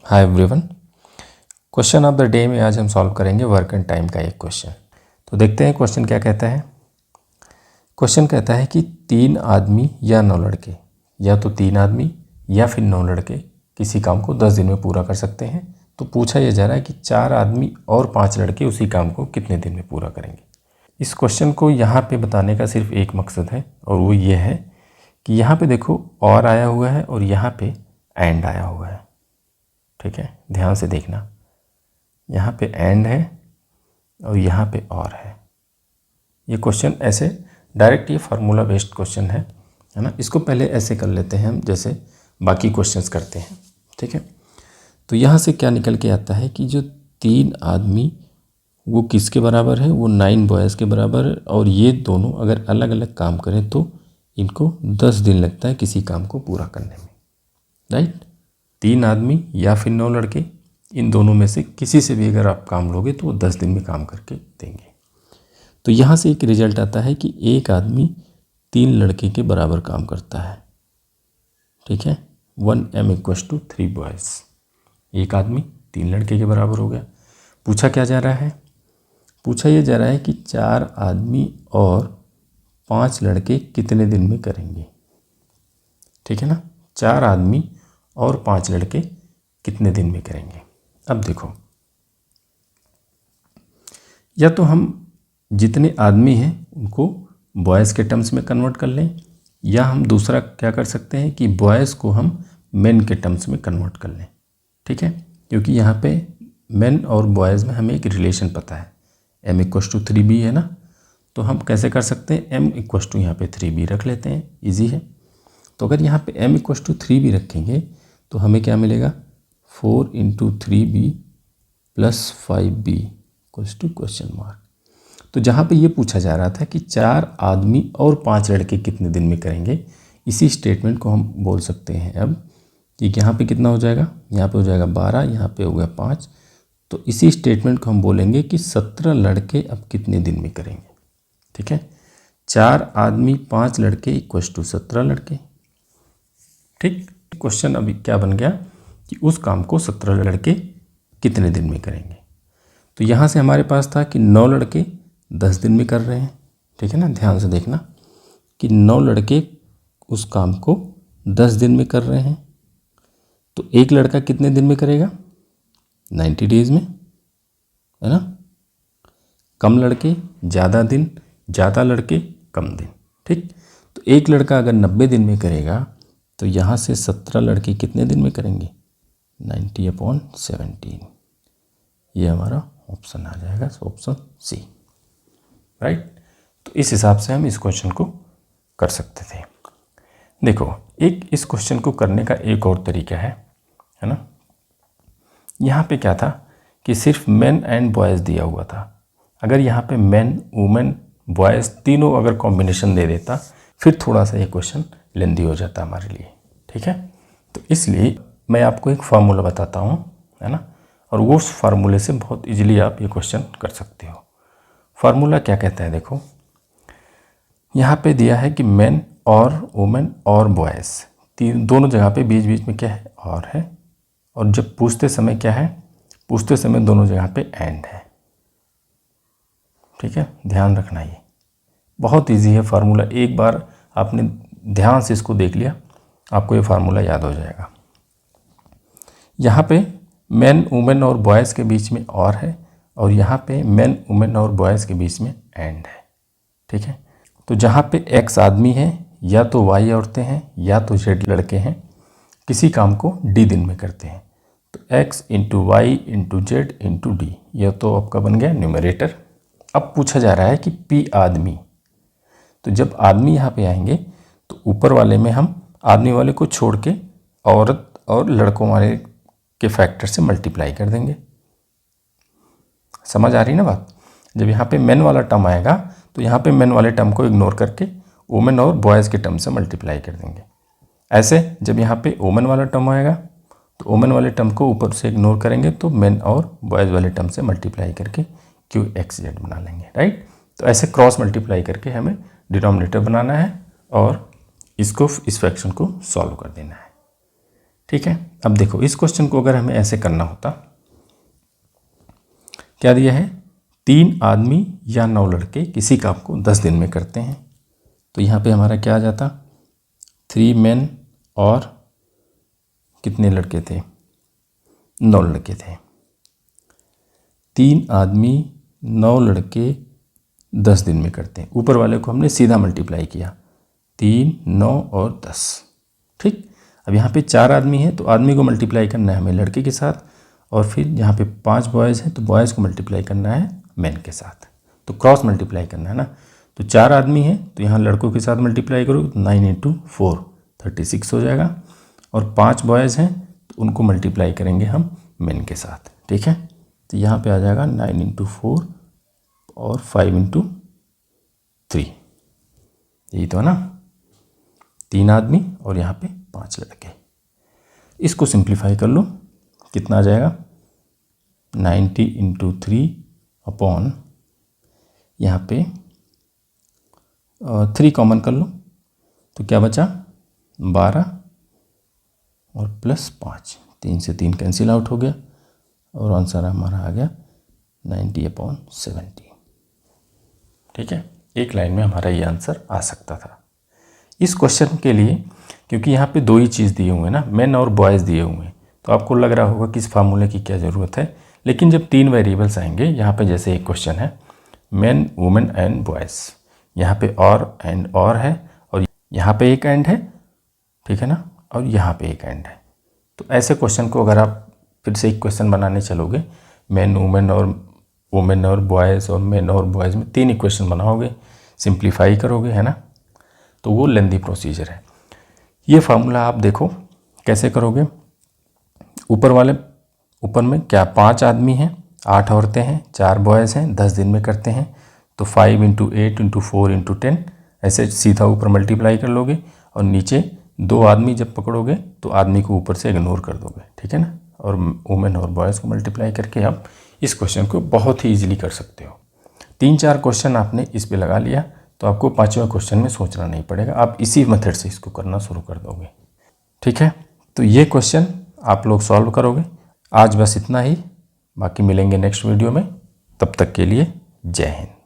Hi everyone. Question of the day में आज हम सॉल्व करेंगे वर्क एंड टाइम का एक क्वेश्चन। तो देखते हैं क्वेश्चन क्या कहता है। क्वेश्चन कहता है कि 3 आदमी या 9 लड़के, या तो 3 आदमी या फिर 9 लड़के किसी काम को 10 दिन में पूरा कर सकते हैं। तो पूछा यह जा रहा है कि 4 आदमी और 5 लड़के उसी काम को कितने दिन में पूरा करेंगे। इस क्वेश्चन को यहाँ पे बताने का सिर्फ एक मकसद है और वो ये है कि यहाँ पे देखो और आया हुआ है और यहाँ पे एंड आया हुआ है। ठीक है, ध्यान से देखना, यहाँ पे एंड है और यहाँ पे और है। ये क्वेश्चन ऐसे डायरेक्ट ये फार्मूला बेस्ड क्वेश्चन है ना। इसको पहले ऐसे कर लेते हैं हम जैसे बाकी क्वेश्चंस करते हैं। ठीक है, तो यहाँ से क्या निकल के आता है कि जो 3 आदमी वो किसके बराबर है, वो 9 बॉयज़ के बराबर है। और ये दोनों अगर अलग अलग काम करें तो इनको 10 दिन लगता है किसी काम को पूरा करने में। राइट, 3 आदमी या फिर 9 लड़के, इन दोनों में से किसी से भी अगर आप काम लोगे तो वो 10 दिन में काम करके देंगे। तो यहाँ से एक रिजल्ट आता है कि एक आदमी 3 लड़के के बराबर काम करता है। ठीक है, 1m = 3 बॉयज़। एक आदमी 3 लड़के के बराबर हो गया। पूछा क्या जा रहा है, पूछा ये जा रहा है कि 4 आदमी और 5 लड़के कितने दिन में करेंगे। ठीक है ना, 4 आदमी और 5 लड़के कितने दिन में करेंगे। अब देखो, या तो हम जितने आदमी हैं उनको बॉयज़ के टर्म्स में कन्वर्ट कर लें, या हम दूसरा क्या कर सकते हैं कि बॉयज़ को हम मेन के टर्म्स में कन्वर्ट कर लें। ठीक है, क्योंकि यहाँ पे मेन और बॉयज़ में हमें एक रिलेशन पता है, m = 3b है ना। तो हम कैसे कर सकते हैं, m = यहाँ पे 3b रख लेते हैं, ईजी है। तो अगर यहाँ पे m = 3b रखेंगे तो हमें क्या मिलेगा, 4 × 3b + 5b (?). तो जहाँ पे ये पूछा जा रहा था कि 4 आदमी और 5 लड़के कितने दिन में करेंगे, इसी स्टेटमेंट को हम बोल सकते हैं अब कि यहाँ पे कितना हो जाएगा, यहाँ पे हो जाएगा 12, यहाँ पे हो गया 5। तो इसी स्टेटमेंट को हम बोलेंगे कि 17 लड़के अब कितने दिन में करेंगे। ठीक है, 4 आदमी 5 लड़के = 17 लड़के। ठीक, क्वेश्चन अभी क्या बन गया कि उस काम को 17 लड़के कितने दिन में करेंगे। तो यहाँ से हमारे पास था कि 9 लड़के 10 दिन में कर रहे हैं। ठीक है ना, ध्यान से देखना कि 9 लड़के उस काम को 10 दिन में कर रहे हैं। तो एक लड़का कितने दिन में करेगा, 90 डेज में, है ना। कम लड़के ज़्यादा दिन, ज़्यादा लड़के कम दिन। ठीक, तो एक लड़का अगर 90 दिन में करेगा तो यहाँ से 17 लड़के कितने दिन में करेंगे, 90/17। ये हमारा ऑप्शन आ जाएगा, ऑप्शन सी। राइट, तो इस हिसाब से हम इस क्वेश्चन को कर सकते थे। देखो, एक इस क्वेश्चन को करने का एक और तरीका है ना। यहाँ पे क्या था कि सिर्फ मेन एंड बॉयज़ दिया हुआ था। अगर यहाँ पे मेन, वुमेन, बॉयज़ तीनों अगर कॉम्बिनेशन दे देता फिर थोड़ा सा ये क्वेश्चन लेंदी हो जाता हमारे लिए। ठीक है, तो इसलिए मैं आपको एक फार्मूला बताता हूँ, है ना, और वो उस फार्मूले से बहुत इजीली आप ये क्वेश्चन कर सकते हो। फार्मूला क्या कहता है, देखो यहाँ पे दिया है कि मेन और वुमेन और बॉयज़, दोनों जगह पे बीच बीच में क्या है, और है। और जब पूछते समय क्या है, पूछते समय दोनों जगह पे एंड है। ठीक है, ध्यान रखना, ये बहुत इजी है फार्मूला। एक बार आपने ध्यान से इसको देख लिया आपको ये फार्मूला याद हो जाएगा। यहाँ पे मेन, वुमेन और बॉयज़ के बीच में और है, और यहाँ पे मेन, वुमेन और बॉयज़ के बीच में एंड है। ठीक है, तो जहाँ पे x आदमी है, या तो y औरतें हैं, या तो z लड़के हैं, किसी काम को d दिन में करते हैं। तो x × y × z × d, यह तो आपका बन गया न्यूमरेटर। अब पूछा जा रहा है कि p आदमी, तो जब आदमी यहाँ पे आएंगे तो ऊपर वाले में हम आदमी वाले को छोड़ के औरत और लड़कों वाले के फैक्टर से मल्टीप्लाई कर देंगे। समझ आ रही ना बात। जब यहाँ पे मेन वाला टर्म आएगा तो यहाँ पे मेन वाले टर्म को इग्नोर करके वुमेन और बॉयज़ के टर्म से मल्टीप्लाई कर देंगे। ऐसे जब यहाँ पे वुमेन वाला टर्म आएगा तो वुमेन वाले टर्म को ऊपर से इग्नोर करेंगे तो मेन और बॉयज़ वाले टर्म से मल्टीप्लाई करके QXZ बना लेंगे। राइट, तो ऐसे क्रॉस मल्टीप्लाई करके हमें डिनोमिनेटर बनाना है और इसको, इस फ्रैक्शन को सॉल्व कर देना है। ठीक है। अब देखो इस क्वेश्चन को अगर हमें ऐसे करना होता, क्या दिया है, 3 आदमी या 9 लड़के किसी काम को 10 दिन में करते हैं, तो यहाँ पे हमारा क्या आ जाता, 3 मेन और कितने लड़के थे, 9 लड़के थे। 3 आदमी 9 लड़के 10 दिन में करते हैं, ऊपर वाले को हमने सीधा मल्टीप्लाई किया, 3, 9 और 10, ठीक। अब यहाँ पे 4 आदमी है तो आदमी को मल्टीप्लाई करना है हमें लड़के के साथ, और फिर यहाँ पे 5 बॉयज़ हैं तो बॉयज़ को मल्टीप्लाई करना है मैन के साथ, तो क्रॉस मल्टीप्लाई करना है ना। तो 4 आदमी हैं तो यहाँ लड़कों के साथ मल्टीप्लाई करो, 9 × 4 36 हो जाएगा, और 5 बॉयज़ हैं तो उनको मल्टीप्लाई करेंगे हम मैन के साथ, ठीक है। तो यहाँ पे आ जाएगा 9 × 4 और 5 × 3, यही तो है ना, 3 आदमी और यहाँ पे 5 लड़के। इसको सिंप्लीफाई कर लो, कितना आ जाएगा, 90 × 3 अपॉन यहाँ पे 3 कॉमन कर लो तो क्या बचा, 12 और प्लस 5, 3 से 3 कैंसिल आउट हो गया, और आंसर हमारा आ गया 90/70, ठीक है। एक लाइन में हमारा ये आंसर आ सकता था। इस क्वेश्चन के लिए क्योंकि यहाँ पे 2 ही चीज़ दिए हुए हैं ना, मेन और बॉयज़ दिए हुए हैं, तो आपको लग रहा होगा कि इस फार्मूले की क्या ज़रूरत है, लेकिन जब 3 वेरिएबल्स आएंगे, यहाँ पे जैसे एक क्वेश्चन है मेन वुमेन एंड बॉयज़, यहाँ पे और एंड और है, और यहाँ पे एक एंड है, ठीक है ना, और यहाँ पे एक एंड है, तो ऐसे क्वेश्चन को अगर आप फिर से एक क्वेश्चन बनाने चलोगे, मेन वुमेन और बॉयज़ और मेन और बॉयज़ में 3 इक्वेशन बनाओगे, सिंप्लीफाई करोगे, है ना, तो वो लेंदी प्रोसीजर है। ये फार्मूला आप देखो कैसे करोगे, ऊपर में क्या 5 आदमी हैं, 8 औरतें हैं, 4 बॉयज़ हैं, 10 दिन में करते हैं, तो 5 × 8 × 4 × 10 ऐसे सीधा ऊपर मल्टीप्लाई कर लोगे, और नीचे 2 आदमी जब पकड़ोगे तो आदमी को ऊपर से इग्नोर कर दोगे, ठीक है ना, और वुमेन और बॉयज़ को मल्टीप्लाई करके आप इस क्वेश्चन को बहुत ही ईजिली कर सकते हो। 3-4 क्वेश्चन आपने इस पे लगा लिया तो आपको 5वें क्वेश्चन में सोचना नहीं पड़ेगा, आप इसी मेथड से इसको करना शुरू कर दोगे, ठीक है। तो ये क्वेश्चन आप लोग सॉल्व करोगे। आज बस इतना ही, बाकी मिलेंगे नेक्स्ट वीडियो में, तब तक के लिए जय हिंद।